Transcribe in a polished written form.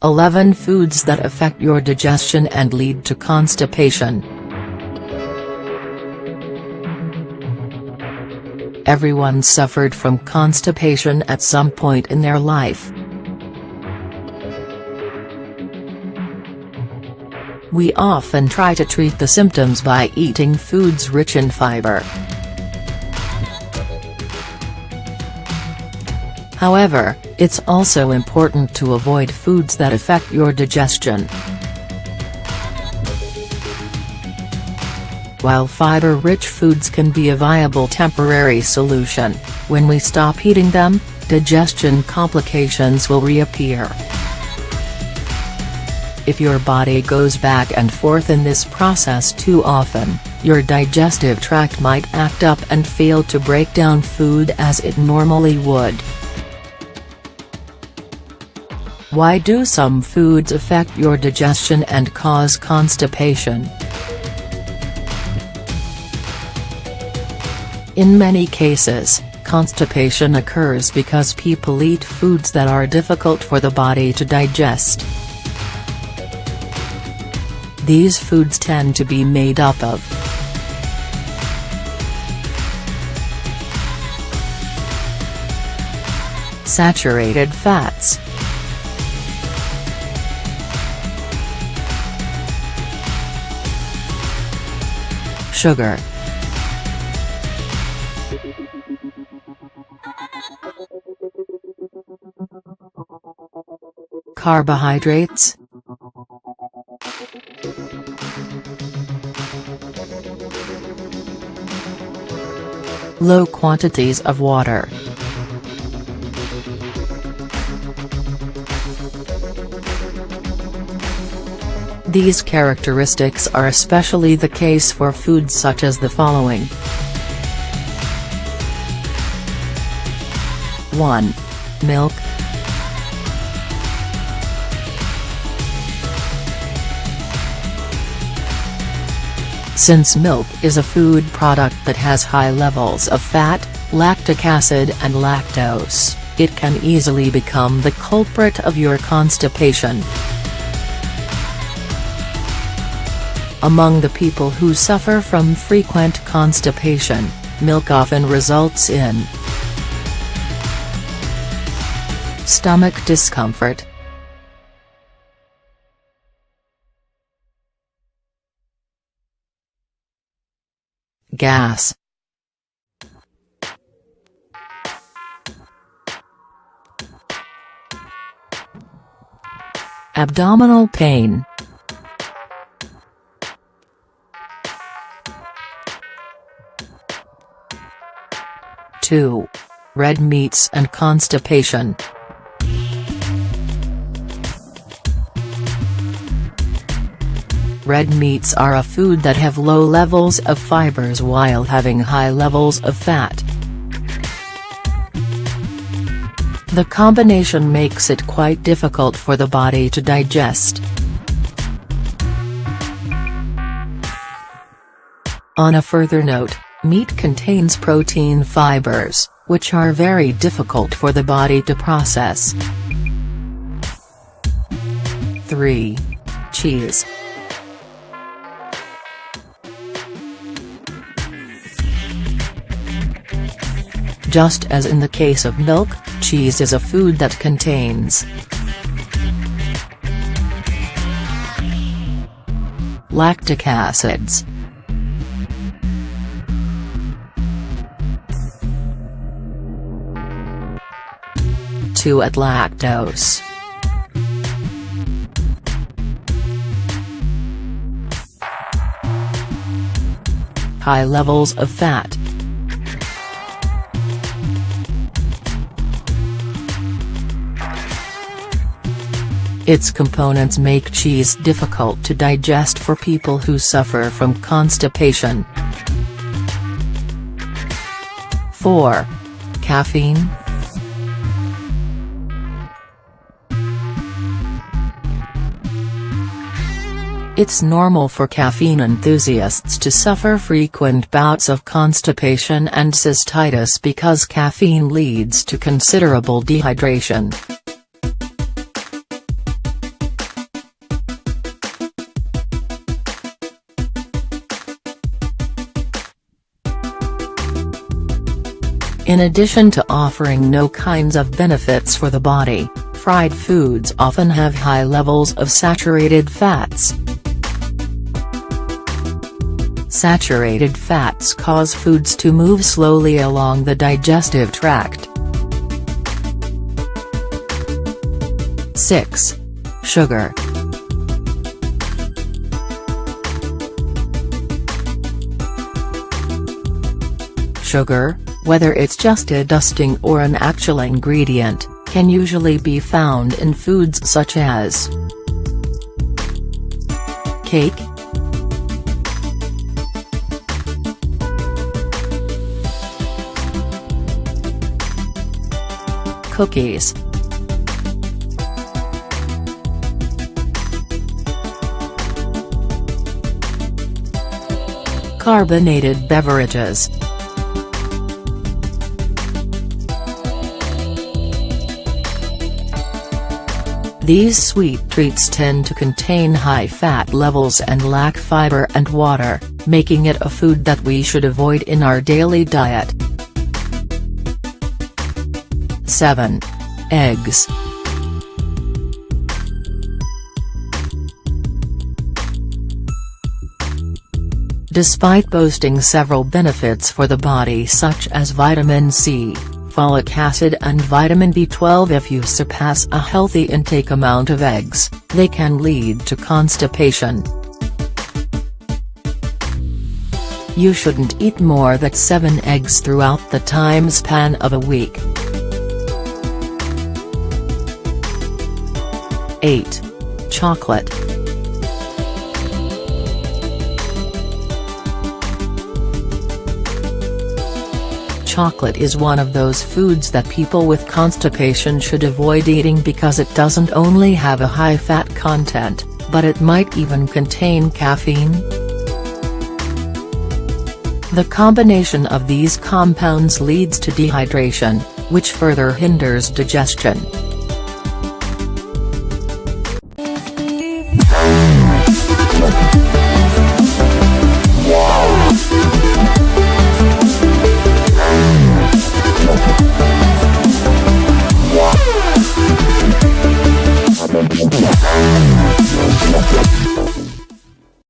11 foods that affect your digestion and lead to constipation. Everyone suffered from constipation at some point in their life. We often try to treat the symptoms by eating foods rich in fiber. However, it's also important to avoid foods that affect your digestion. While fiber-rich foods can be a viable temporary solution, when we stop eating them, digestion complications will reappear. If your body goes back and forth in this process too often, your digestive tract might act up and fail to break down food as it normally would. Why do some foods affect your digestion and cause constipation? In many cases, constipation occurs because people eat foods that are difficult for the body to digest. These foods tend to be made up of saturated fats, sugar, carbohydrates, low quantities of water. These characteristics are especially the case for foods such as the following. 1. Milk. Since milk is a food product that has high levels of fat, lactic acid and lactose, it can easily become the culprit of your constipation. Among the people who suffer from frequent constipation, milk often results in stomach discomfort, gas, abdominal pain, 2. Red meats and constipation. Red meats are a food that have low levels of fibers while having high levels of fat. The combination makes it quite difficult for the body to digest. On a further note, meat contains protein fibers, which are very difficult for the body to process. 3. Cheese. Just as in the case of milk, cheese is a food that contains lactic acids, 2 at lactose, high levels of fat. Its components make cheese difficult to digest for people who suffer from constipation. 4. Caffeine. It's normal for caffeine enthusiasts to suffer frequent bouts of constipation and cystitis because caffeine leads to considerable dehydration. In addition to offering no kinds of benefits for the body, fried foods often have high levels of saturated fats. Saturated fats cause foods to move slowly along the digestive tract. 6. Sugar. Sugar, whether it's just a dusting or an actual ingredient, can usually be found in foods such as cake, cookies, carbonated beverages. These sweet treats tend to contain high fat levels and lack fiber and water, making it a food that we should avoid in our daily diet. 7. Eggs. Despite boasting several benefits for the body such as vitamin C, folic acid and vitamin B12, if you surpass a healthy intake amount of eggs, they can lead to constipation. You shouldn't eat more than 7 eggs throughout the time span of a week. 8. Chocolate. Chocolate is one of those foods that people with constipation should avoid eating because it doesn't only have a high fat content, but it might even contain caffeine. The combination of these compounds leads to dehydration, which further hinders digestion.